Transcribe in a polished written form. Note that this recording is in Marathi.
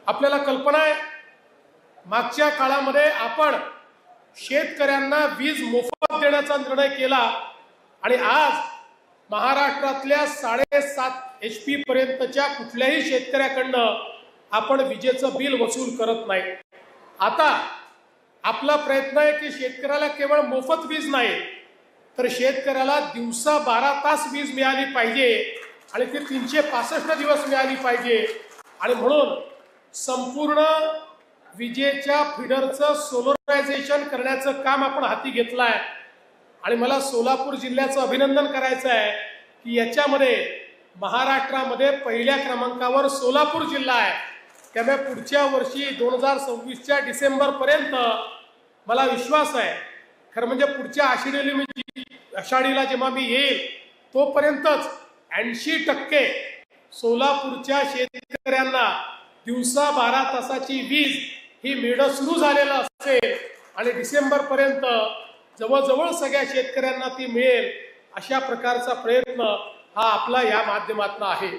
आपल्याला कल्पना आहे, मागच्या काळामध्ये आपण शेतकऱ्यांना वीज मोफत देण्याचा निर्णय केला आणि आज महाराष्ट्रातल्या 7.5 HP पर्यंतच्या कुठल्याही शेतकऱ्याकडनं आपण विजेचं बिल वसूल करत नाही। आता आपला प्रयत्न आहे की शेतकऱ्याला केवळ मोफत वीज नाही तर शेतकऱ्याला दिवसा 12 तास वीज मिळाली पाहिजे आणि ती 365 दिवस मिळाली पाहिजे। आणि म्हणून संपूर्ण विजेच्या फीडरचं सोलरायझेशन करण्याचं काम आपण हाती घेतलं आहे। आणि मला सोलापूर जिल्ह्याचं अभिनंदन करायचं आहे की याच्यामध्ये महाराष्ट्रामध्ये पहिल्या क्रमांकावर सोलापूर जिल्हा आहे। त्यामुळे पुढच्या वर्षी 2026च्या डिसेंबरपर्यंत मला विश्वास आहे, खरं म्हणजे पुढच्या आषाढीला जेव्हा मी येईल तोपर्यंतच 80% सोलापूरच्या शेतकऱ्यांना दिवसा 12 तासाची वीज ही मिळणं सुरू झालेलं असेल आणि डिसेंबरपर्यंत जवळजवळ सगळ्या शेतकऱ्यांना ती मिळेल अशा प्रकारचा प्रयत्न हा आपला या माध्यमातून आहे।